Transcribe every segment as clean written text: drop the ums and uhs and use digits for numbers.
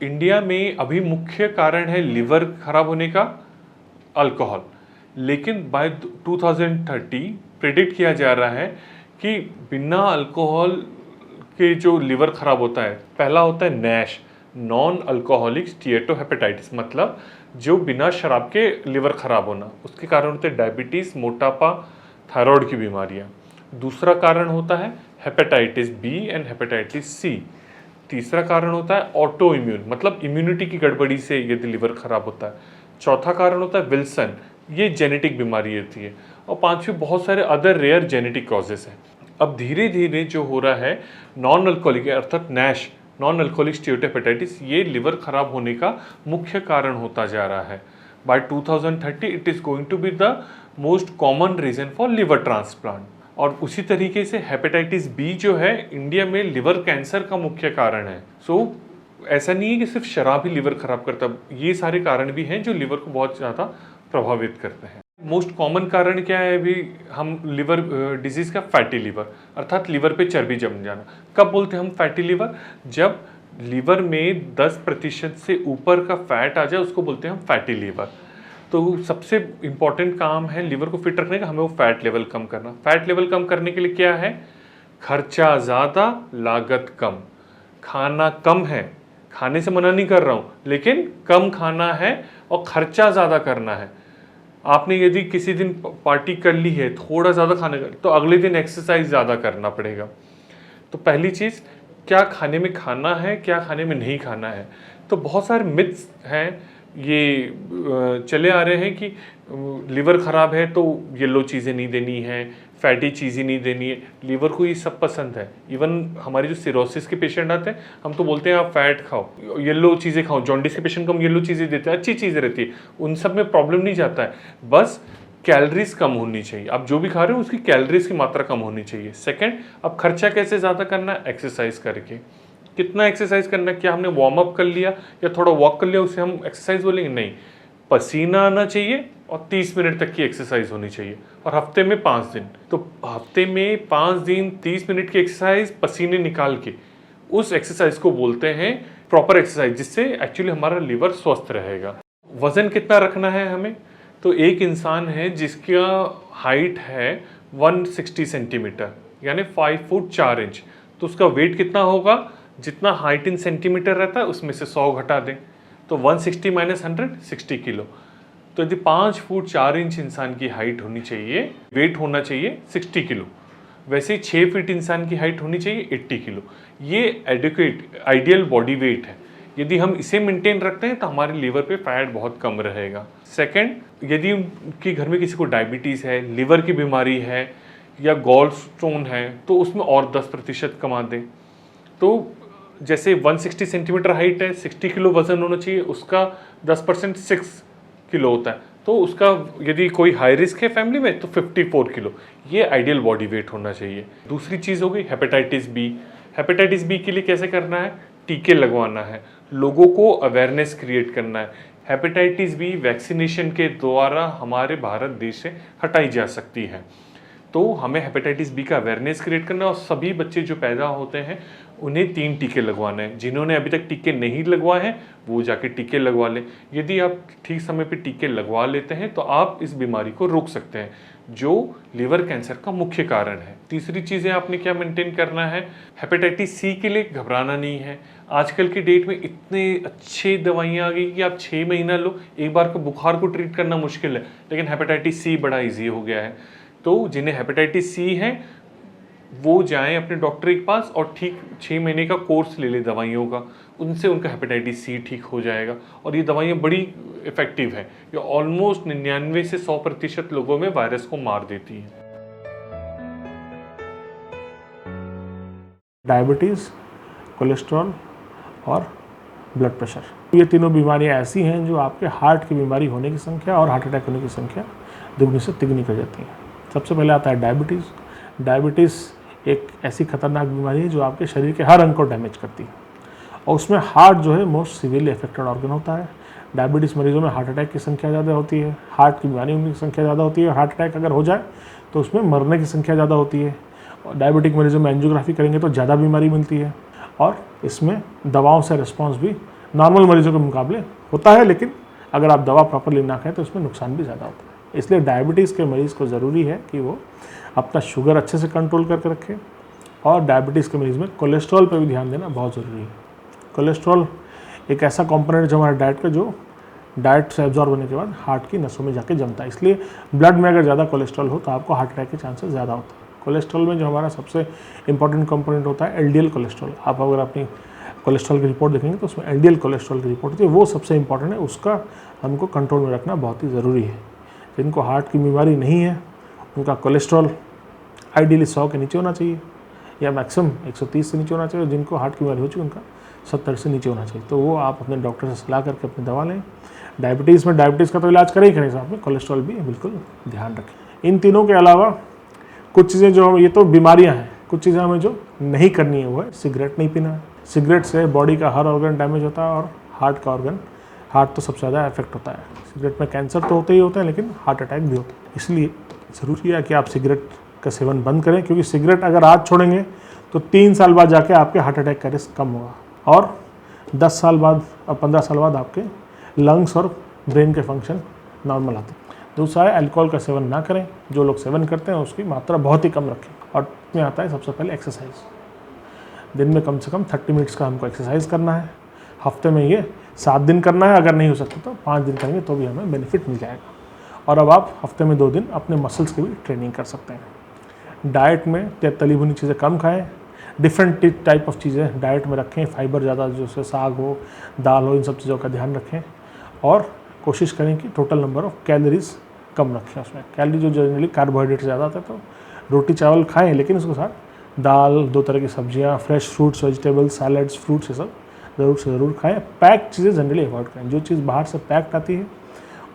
India में अभी मुख्य कारण है लिवर खराब होने का अल्कोहल, लेकिन बाय 2030 प्रेडिक्ट किया जा रहा है कि बिना अल्कोहल के जो लिवर खराब होता है, पहला होता है नैश, नॉन अल्कोहलिक स्टीएटोहेपेटाइटिस, मतलब जो बिना शराब के लिवर खराब होना। उसके कारण होते हैं डायबिटीज़, मोटापा, थायराइड की बीमारियाँ। दूसरा कारण होता है hepatitis B and hepatitis C. तीसरा कारण होता है ऑटो इम्यून, मतलब इम्यूनिटी की गड़बड़ी से यदि लिवर खराब होता है। चौथा कारण होता है विल्सन, ये जेनेटिक बीमारी होती है। और पांचवी बहुत सारे अदर रेयर जेनेटिक कॉजेस हैं। अब धीरे धीरे जो हो रहा है नॉन अल्कोहलिक अर्थात नैश, नॉन अल्कोहलिक स्टीएटोहेपेटाइटिस, ये लिवर खराब होने का मुख्य कारण होता जा रहा है। By 2030 it is going to be the most common reason for liver transplant. और उसी तरीके से हेपेटाइटिस बी जो है इंडिया में लिवर कैंसर का मुख्य कारण है। ऐसा नहीं है कि सिर्फ शराब ही लिवर खराब करता, ये सारे कारण भी हैं जो लिवर को बहुत ज़्यादा प्रभावित करते हैं। मोस्ट कॉमन कारण क्या है अभी हम लिवर डिजीज़ का? फैटी लिवर, अर्थात लिवर पे चर्बी जम जाना। कब बोलते हैं हम फैटी लिवर? जब लिवर में 10% से ऊपर का फैट आ जाए उसको बोलते हैं हम फैटी लिवर। तो सबसे इम्पॉर्टेंट काम है लिवर को फिट रखने का, हमें वो फैट लेवल कम करना। फैट लेवल कम करने के लिए क्या है? खर्चा ज़्यादा, लागत कम। खाना कम है, खाने से मना नहीं कर रहा हूँ, लेकिन कम खाना है और खर्चा ज़्यादा करना है। आपने यदि किसी दिन पार्टी कर ली है, थोड़ा ज़्यादा खाने का, तो अगले दिन एक्सरसाइज ज़्यादा करना पड़ेगा। तो पहली चीज़, क्या खाने में खाना है, क्या खाने में नहीं खाना है। तो बहुत सारे मिथ्स हैं ये चले आ रहे हैं कि लिवर ख़राब है तो येलो चीज़ें नहीं देनी है, फैटी चीज़ें नहीं देनी है। लिवर को ये सब पसंद है। इवन हमारे जो सिरोसिस के पेशेंट आते हैं, हम तो बोलते हैं आप फैट खाओ, येलो चीज़ें खाओ। जॉन्डिस के पेशेंट को हम येलो चीज़ें देते हैं, अच्छी चीज़ें रहती है, उन सब में प्रॉब्लम नहीं जाता है। बस कैलोरीज कम होनी चाहिए। आप जो भी खा रहे हो उसकी कैलोरीज की मात्रा कम होनी चाहिए। सेकंड, अब खर्चा कैसे ज़्यादा करना है? एक्सरसाइज करके। कितना एक्सरसाइज करना है? क्या हमने वार्म अप कर लिया या थोड़ा वॉक कर लिया उसे हम एक्सरसाइज बोलेंगे? नहीं, पसीना आना चाहिए और 30 मिनट तक की एक्सरसाइज होनी चाहिए, और हफ्ते में 5 दिन। तो हफ्ते में 5 दिन 30 मिनट की एक्सरसाइज पसीने निकाल के, उस एक्सरसाइज को बोलते हैं प्रॉपर एक्सरसाइज, जिससे एक्चुअली हमारा लिवर स्वस्थ रहेगा। वज़न कितना रखना है हमें? तो एक इंसान है जिसका हाइट है 160 सेंटीमीटर, यानी 5 फुट 4 इंच, तो उसका वेट कितना होगा? जितना हाइट इन सेंटीमीटर रहता है उसमें से 100 घटा दें, तो 160 माइनस 100 60 किलो। तो यदि 5 फुट 4 इंच इंसान की हाइट होनी चाहिए, वेट होना चाहिए 60 किलो, वैसे ही 6 फीट इंसान की हाइट होनी चाहिए 80 किलो। ये एडिक्वेट आइडियल बॉडी वेट है। यदि हम इसे मेंटेन रखते हैं तो हमारे लीवर पे फैट बहुत कम रहेगा। सेकंड, यदि उनके घर में किसी को डायबिटीज़ है, लिवर की बीमारी है या गॉल स्टोन है, तो उसमें और 10% कमा दें। तो जैसे 160 सेंटीमीटर हाइट है, 60 किलो वजन होना चाहिए, उसका 10% 6 किलो होता है, तो उसका यदि कोई हाई रिस्क है फैमिली में तो 54 किलो, ये आइडियल बॉडी वेट होना चाहिए। दूसरी चीज़ हो गई हेपेटाइटिस बी। हेपेटाइटिस बी के लिए कैसे करना है? टीके लगवाना है, लोगों को अवेयरनेस क्रिएट करना है। हेपेटाइटिस बी वैक्सीनेशन के द्वारा हमारे भारत देश से हटाई जा सकती है। तो हमें हेपेटाइटिस बी का अवेयरनेस क्रिएट करना है, और सभी बच्चे जो पैदा होते हैं उन्हें 3 टीके लगवाने हैं। जिन्होंने अभी तक टीके नहीं लगवाए हैं वो जाके टीके लगवा लें। यदि आप ठीक समय पे टीके लगवा लेते हैं तो आप इस बीमारी को रोक सकते हैं, जो लिवर कैंसर का मुख्य कारण है। तीसरी चीज़ें आपने क्या मेंटेन करना है? हेपेटाइटिस सी के लिए घबराना नहीं है। आजकल की डेट में इतने अच्छे दवाइयाँ आ गई कि आप 6 महीना लो, एक बार को बुखार को ट्रीट करना मुश्किल है, लेकिन हेपेटाइटिस सी बड़ा ईजी हो गया है। तो जिन्हें हेपेटाइटिस सी है वो जाएं अपने डॉक्टर के पास और ठीक 6 महीने का कोर्स ले लें दवाइयों का, उनसे उनका हेपेटाइटिस सी ठीक हो जाएगा। और ये दवाइयाँ बड़ी इफ़ेक्टिव हैं, ये ऑलमोस्ट 99 से 100% लोगों में वायरस को मार देती हैं। डायबिटीज़, कोलेस्ट्रॉल और ब्लड प्रेशर, ये तीनों बीमारियां ऐसी हैं जो आपके हार्ट की बीमारी होने की संख्या और हार्ट अटैक होने की संख्या दुगनी से तिगुनी कर जाती हैं। सबसे पहले आता है डायबिटीज़। डायबिटीज़ एक ऐसी खतरनाक बीमारी है जो आपके शरीर के हर अंग को डैमेज करती है, और उसमें हार्ट जो है मोस्ट सीवियरली अफेक्टेड ऑर्गन होता है। डायबिटीज़ मरीजों में हार्ट अटैक की संख्या ज़्यादा होती है, हार्ट की बीमारी की संख्या ज़्यादा होती है, और हार्ट अटैक अगर हो जाए तो उसमें मरने की संख्या ज़्यादा होती है। और डायबिटिक मरीजों में एंजियोग्राफी करेंगे तो ज़्यादा बीमारी मिलती है, और इसमें दवाओं से रिस्पॉन्स भी नॉर्मल मरीजों के मुकाबले होता है, लेकिन अगर आप दवा प्रॉपरली ना खाएं तो उसमें नुकसान भी ज़्यादा होता है। इसलिए डायबिटीज़ के मरीज़ को ज़रूरी है कि वो अपना शुगर अच्छे से कंट्रोल करके रखें, और डायबिटीज़ के मरीज़ में कोलेस्ट्रॉल पर भी ध्यान देना बहुत ज़रूरी है। कोलेस्ट्रॉल एक ऐसा कंपोनेंट जो हमारे डाइट का, जो डाइट से एब्जॉर्ब होने के बाद हार्ट की नसों में जाके जमता है। इसलिए ब्लड में अगर ज़्यादा कोलेस्ट्रॉल हो तो आपको हार्ट अटैक के चांसेस ज़्यादा होते हैं। कोलेस्ट्रॉल में जो हमारा सबसे इंपॉर्टेंट कंपोनेंट होता है एलडीएल कोलेस्ट्रॉल, आप अगर अपनी कोलेस्ट्रॉल की रिपोर्ट देखेंगे तो उसमें एलडीएल कोलेस्ट्रॉल की रिपोर्ट होती है, वो सबसे इंपॉर्टेंट है, उसका हमको कंट्रोल में रखना बहुत ही ज़रूरी है। जिनको हार्ट की बीमारी नहीं है उनका कोलेस्ट्रॉल आइडियली 100 के नीचे होना चाहिए, या मैक्सिमम 130 से नीचे होना चाहिए। जिनको हार्ट की बीमारी हो चुकी है उनका 70 से नीचे होना चाहिए। तो वो आप अपने डॉक्टर से सलाह करके अपनी दवा लें। डायबिटीज़ में डायबिटीज़ का तो इलाज करें ही करें, साथ में कोलेस्ट्रॉल भी बिल्कुल ध्यान रखें। इन तीनों के अलावा कुछ चीज़ें जो हम, ये तो बीमारियां हैं, कुछ चीज़ें हमें जो नहीं करनी है वो है सिगरेट नहीं पीना है। सिगरेट से बॉडी का हर ऑर्गन डैमेज होता है, और हार्ट का ऑर्गन, हार्ट तो सबसे ज़्यादा इफेक्ट होता है। सिगरेट में कैंसर तो होते ही होते हैं, लेकिन हार्ट अटैक भी होता है। इसलिए ज़रूरी है कि आप सिगरेट का सेवन बंद करें, क्योंकि सिगरेट अगर आज छोड़ेंगे तो 3 साल बाद जाके आपके हार्ट अटैक का रिस्क कम होगा, और 10 साल बाद और 15 साल बाद आपके लंग्स और ब्रेन के फंक्शन नॉर्मल आते हैं। दूसरा है अल्कोहल का सेवन ना करें, जो लोग सेवन करते हैं उसकी मात्रा बहुत ही कम रखें। और इसमें आता है सबसे पहले एक्सरसाइज। दिन में कम से कम 30 मिनट्स का हमको एक्सरसाइज करना है। हफ्ते में ये 7 दिन करना है, अगर नहीं हो सकता तो 5 दिन करेंगे तो भी हमें बेनिफिट मिल जाएगा। और अब आप हफ्ते में 2 दिन अपने मसल्स की भी ट्रेनिंग कर सकते हैं। डाइट में तली भुनी चीज़ें कम खाएँ, डिफरेंट टाइप ऑफ चीज़ें डाइट में रखें, फाइबर ज़्यादा, जैसे साग हो, दाल हो, इन सब चीज़ों का ध्यान रखें। और कोशिश करें कि टोटल नंबर ऑफ कैलोरीज कम रखें। उसमें कैलोरी जो जनरली कार्बोहाइड्रेट ज़्यादा आता है, तो रोटी चावल खाएं, लेकिन उसके साथ दाल, 2 तरह की सब्जियां, fresh fruits, vegetables, salads, fruits, ये सब ज़रूर से ज़रूर खाएं। पैक्ड चीज़ें जनरली अवॉइड करें। जो चीज़ बाहर से पैक्ड आती है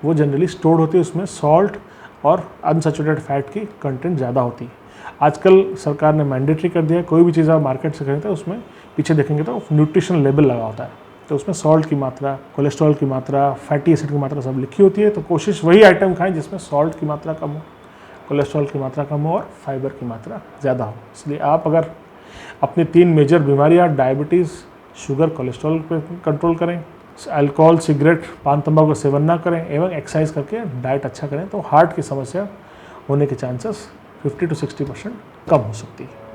वो जनरली स्टोर्ड होती है, उसमें सॉल्ट और अनसैचुरेटेड फैट की कंटेंट ज़्यादा होती है। आजकल सरकार ने मैंडेटरी कर दिया है, कोई भी चीज़ आप मार्केट से खरीदते हैं उसमें पीछे देखेंगे तो न्यूट्रिशन लेबल लगा होता है, तो उसमें सॉल्ट की मात्रा, कोलेस्ट्रॉल की मात्रा, फैटी एसिड की मात्रा सब लिखी होती है। तो कोशिश वही आइटम खाएं जिसमें सॉल्ट की मात्रा कम हो, कोलेस्ट्रॉल की मात्रा कम हो और फाइबर की मात्रा ज़्यादा हो। इसलिए आप अगर अपनी 3 मेजर बीमारियां डायबिटीज़, शुगर, कोलेस्ट्रॉल पर कंट्रोल करें, अल्कोहल, सिगरेट, पान तंबाकू का सेवन ना करें, एवं एक्सरसाइज करके डाइट अच्छा करें, तो हार्ट की समस्या होने के चांसेस 50 to 60% कम हो सकती है।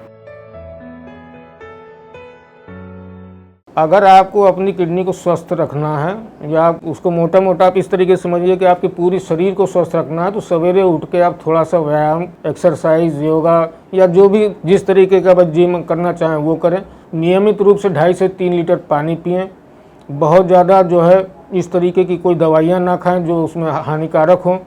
अगर आपको अपनी किडनी को स्वस्थ रखना है, या आप उसको मोटा मोटा आप इस तरीके से समझिए कि आपके पूरी शरीर को स्वस्थ रखना है, तो सवेरे उठ के आप थोड़ा सा व्यायाम, एक्सरसाइज, योगा, या जो भी जिस तरीके का बस जिम करना चाहें वो करें। नियमित रूप से 2.5 से 3 लीटर पानी पिएं। बहुत ज़्यादा जो है इस तरीके की कोई दवाइयाँ ना खाएं जो उसमें हानिकारक हों।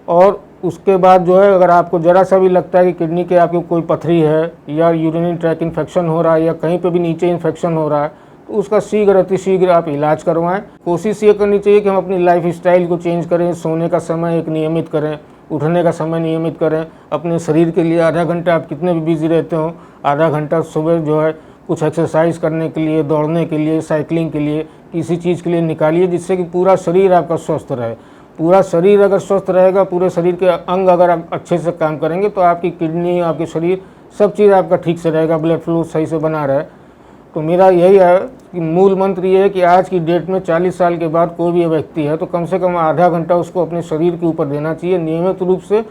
और उसके बाद जो है, अगर आपको ज़रा सा भी लगता है कि किडनी के आपकी कोई पथरी है, या यूरिनरी ट्रैक इन्फेक्शन हो रहा है, या कहीं पे भी नीचे इन्फेक्शन हो रहा है, तो उसका शीघ्र अतिशीघ्र आप इलाज करवाएं। कोशिश ये करनी चाहिए कि हम अपनी लाइफ स्टाइल को चेंज करें। सोने का समय एक नियमित करें, उठने का समय नियमित करें। अपने शरीर के लिए आधा घंटा, आप कितने भी बिजी रहते हो, आधा घंटा सुबह जो है कुछ एक्सरसाइज करने के लिए, दौड़ने के लिए, साइकिलिंग के लिए, किसी चीज़ के लिए निकालिए, जिससे कि पूरा शरीर आपका स्वस्थ रहे। पूरा शरीर अगर स्वस्थ रहेगा, पूरे शरीर के अंग अगर आप अच्छे से काम करेंगे, तो आपकी किडनी, आपके शरीर, सब चीज़ आपका ठीक से रहेगा, ब्लड फ्लो सही से बना रहे। तो मेरा यही है कि मूल मंत्र ये है कि आज की डेट में 40 साल के बाद कोई भी व्यक्ति है तो कम से कम आधा घंटा उसको अपने शरीर के ऊपर देना चाहिए। नियमित रूप से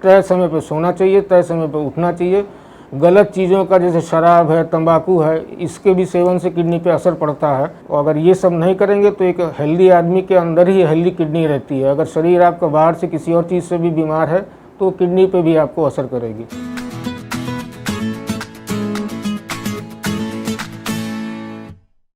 तय समय पर सोना चाहिए, तय समय पर उठना चाहिए। गलत चीज़ों का, जैसे शराब है, तंबाकू है, इसके भी सेवन से किडनी पे असर पड़ता है। और अगर ये सब नहीं करेंगे तो एक हेल्दी आदमी के अंदर ही हेल्दी किडनी रहती है। अगर शरीर आपका बाहर से किसी और चीज़ से भी बीमार है तो किडनी पे भी आपको असर करेगी।